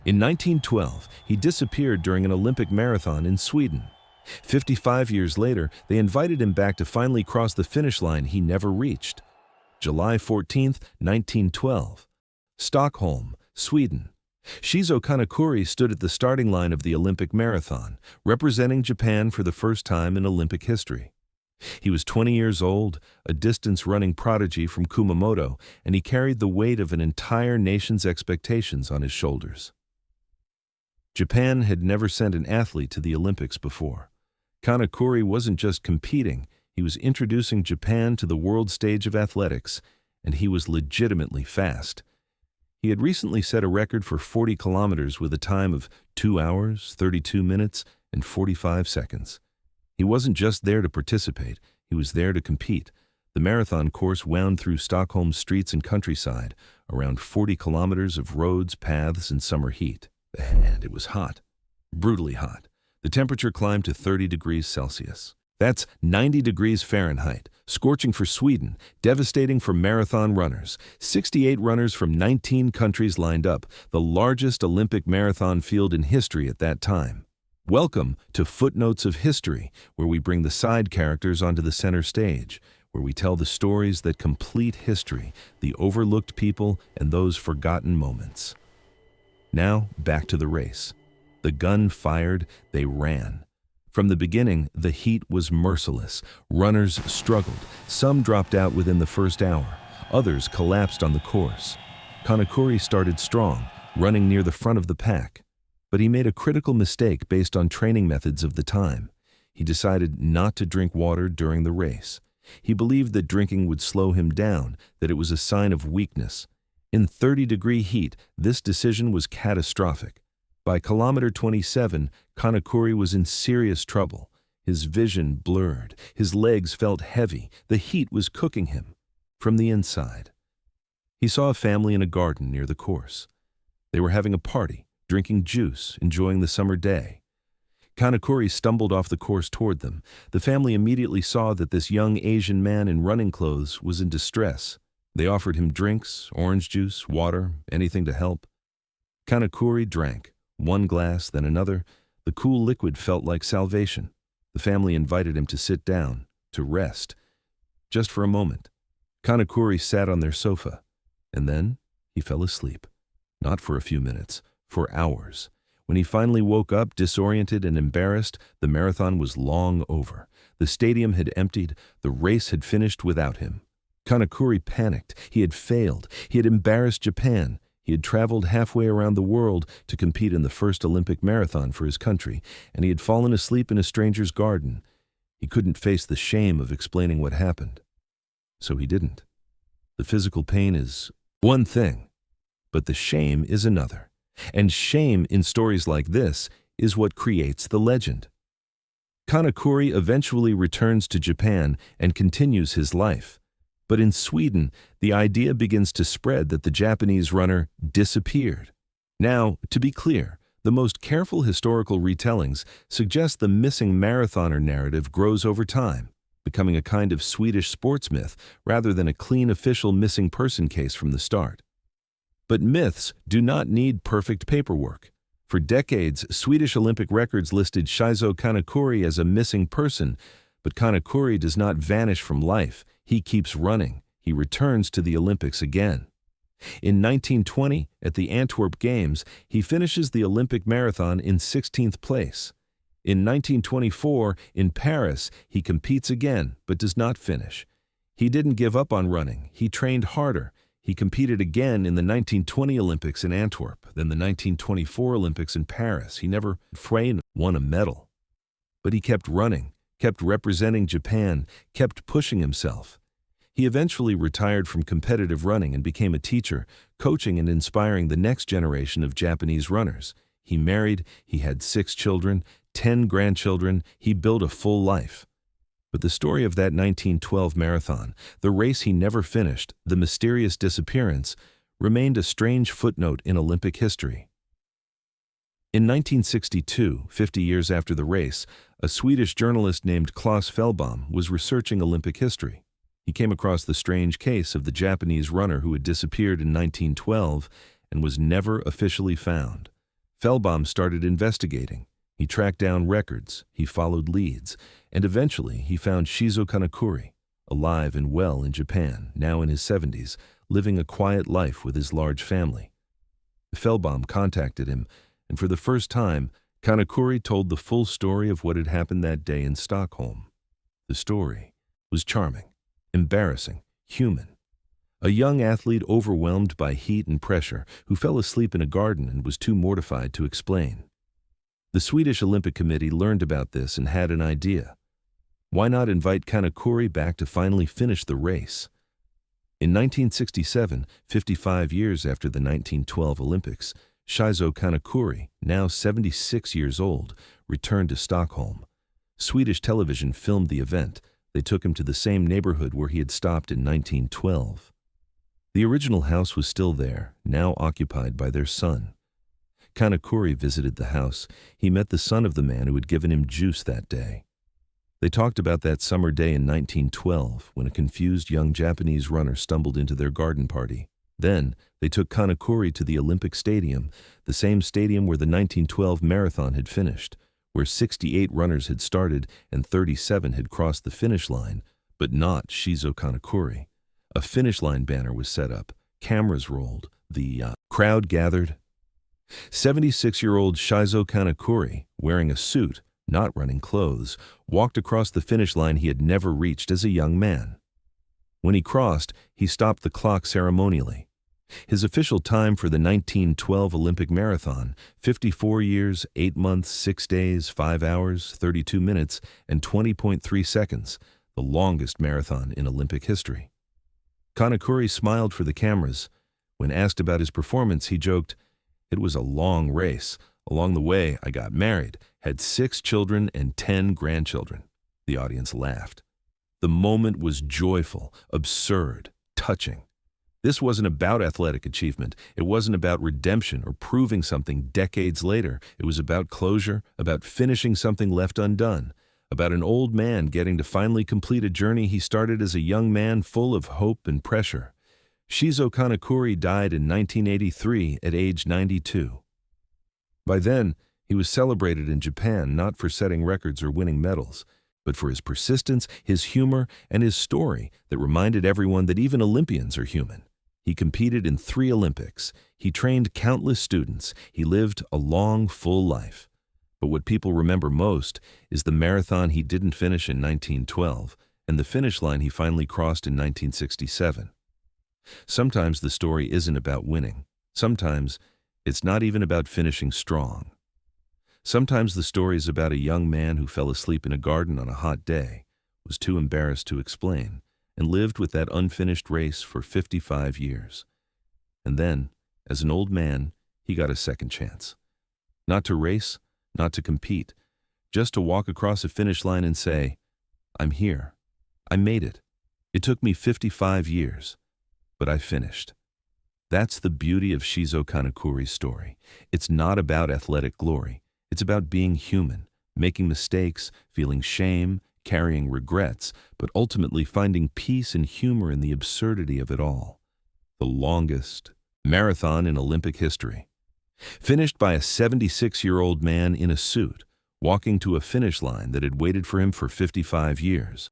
In 1912, he disappeared during an Olympic marathon in Sweden. 55 years later, they invited him back to finally cross the finish line he never reached. July 14, 1912. Stockholm, Sweden. Shizo Kanakuri stood at the starting line of the Olympic marathon, representing Japan for the first time in Olympic history. He was 20 years old, a distance-running prodigy from Kumamoto, and he carried the weight of an entire nation's expectations on his shoulders. Japan had never sent an athlete to the Olympics before. Kanakuri wasn't just competing, he was introducing Japan to the world stage of athletics, and he was legitimately fast. He had recently set a record for 40 kilometers with a time of 2 hours, 32 minutes, and 45 seconds. He wasn't just there to participate, he was there to compete. The marathon course wound through Stockholm's streets and countryside, around 40 kilometers of roads, paths, and summer heat. And it was hot, brutally hot. The temperature climbed to 30 degrees Celsius. That's 90 degrees Fahrenheit, scorching for Sweden, devastating for marathon runners. 68 runners from 19 countries lined up, the largest Olympic marathon field in history at that time. Welcome to Footnotes of History, where we bring the side characters onto the center stage, where we tell the stories that complete history, the overlooked people, and those forgotten moments. Now, back to the race. The gun fired, they ran. From the beginning, the heat was merciless. Runners struggled. Some dropped out within the first hour. Others collapsed on the course. Kanakuri started strong, running near the front of the pack. But he made a critical mistake based on training methods of the time. He decided not to drink water during the race. He believed that drinking would slow him down, that it was a sign of weakness. In 30-degree heat, this decision was catastrophic. By kilometer 27, Kanakuri was in serious trouble. His vision blurred. His legs felt heavy. The heat was cooking him from the inside. He saw a family in a garden near the course. They were having a party, drinking juice, enjoying the summer day. Kanakuri stumbled off the course toward them. The family immediately saw that this young Asian man in running clothes was in distress. They offered him drinks, orange juice, water, anything to help. Kanakuri drank. One glass, then another. The cool liquid felt like salvation. The family invited him to sit down, to rest, just for a moment. Kanakuri sat on their sofa, and then he fell asleep. Not for a few minutes, for hours. When he finally woke up, disoriented and embarrassed, the marathon was long over. The stadium had emptied. The race had finished without him. Kanakuri panicked. He had failed. He had embarrassed Japan. He had traveled halfway around the world to compete in the first Olympic marathon for his country, and he had fallen asleep in a stranger's garden. He couldn't face the shame of explaining what happened. So he didn't. The physical pain is one thing, but the shame is another. And shame in stories like this is what creates the legend. Kanakuri eventually returns to Japan and continues his life. But in Sweden, the idea begins to spread that the Japanese runner disappeared. Now, to be clear, the most careful historical retellings suggest the missing marathoner narrative grows over time, becoming a kind of Swedish sports myth rather than a clean official missing person case from the start. But myths do not need perfect paperwork. For decades, Swedish Olympic records listed Shizo Kanakuri as a missing person, but Kanakuri does not vanish from life. He keeps running. He returns to the Olympics again. In 1920, at the Antwerp Games, he finishes the Olympic marathon in 16th place. In 1924, in Paris, he competes again, but does not finish. He didn't give up on running. He trained harder. He competed again in the 1920 Olympics in Antwerp, then the 1924 Olympics in Paris. He never won a medal. But he kept running, kept representing Japan, kept pushing himself. He eventually retired from competitive running and became a teacher, coaching and inspiring the next generation of Japanese runners. He married, he had 6 children, 10 grandchildren, he built a full life. But the story of that 1912 marathon, the race he never finished, the mysterious disappearance, remained a strange footnote in Olympic history. In 1962, 50 years after the race, a Swedish journalist named Claes Fellbaum was researching Olympic history. He came across the strange case of the Japanese runner who had disappeared in 1912 and was never officially found. Feldbaum started investigating. He tracked down records, he followed leads, and eventually he found Shizo Kanakuri, alive and well in Japan, now in his 70s, living a quiet life with his large family. Feldbaum contacted him, and for the first time, Kanakuri told the full story of what had happened that day in Stockholm. The story was charming, embarrassing, human. A young athlete overwhelmed by heat and pressure who fell asleep in a garden and was too mortified to explain. The Swedish Olympic Committee learned about this and had an idea. Why not invite Kanakuri back to finally finish the race? In 1967, 55 years after the 1912 Olympics, Shizo Kanakuri, now 76 years old, returned to Stockholm. Swedish television filmed the event. They took him to the same neighborhood where he had stopped in 1912. The original house was still there, now occupied by their son. Kanakuri visited the house. He met the son of the man who had given him juice that day. They talked about that summer day in 1912 when a confused young Japanese runner stumbled into their garden party. Then, they took Kanakuri to the Olympic Stadium, the same stadium where the 1912 marathon had finished, where 68 runners had started and 37 had crossed the finish line, but not Shizo Kanakuri. A finish line banner was set up, cameras rolled, the crowd gathered. 76-year-old Shizo Kanakuri, wearing a suit, not running clothes, walked across the finish line he had never reached as a young man. When he crossed, he stopped the clock ceremonially. His official time for the 1912 Olympic marathon, 54 years, 8 months, 6 days, 5 hours, 32 minutes, and 20.3 seconds, the longest marathon in Olympic history. Kanakuri smiled for the cameras. When asked about his performance, he joked, "It was a long race. Along the way, I got married, had 6 children and 10 grandchildren." The audience laughed. The moment was joyful, absurd, touching. This wasn't about athletic achievement. It wasn't about redemption or proving something decades later. It was about closure, about finishing something left undone, about an old man getting to finally complete a journey he started as a young man full of hope and pressure. Shizo Kanakuri died in 1983 at age 92. By then, he was celebrated in Japan not for setting records or winning medals, but for his persistence, his humor, and his story that reminded everyone that even Olympians are human. He competed in 3 Olympics. He trained countless students. He lived a long, full life. But what people remember most is the marathon he didn't finish in 1912 and the finish line he finally crossed in 1967. Sometimes the story isn't about winning. Sometimes it's not even about finishing strong. Sometimes the story is about a young man who fell asleep in a garden on a hot day, was too embarrassed to explain, and lived with that unfinished race for 55 years. And then, as an old man, he got a second chance. Not to race, not to compete, just to walk across a finish line and say, "I'm here. I made it. It took me 55 years, but I finished." That's the beauty of Shizo Kanakuri's story. It's not about athletic glory. It's about being human, making mistakes, feeling shame, carrying regrets, but ultimately finding peace and humor in the absurdity of it all. The longest marathon in Olympic history. Finished by a 76-year-old man in a suit, walking to a finish line that had waited for him for 55 years.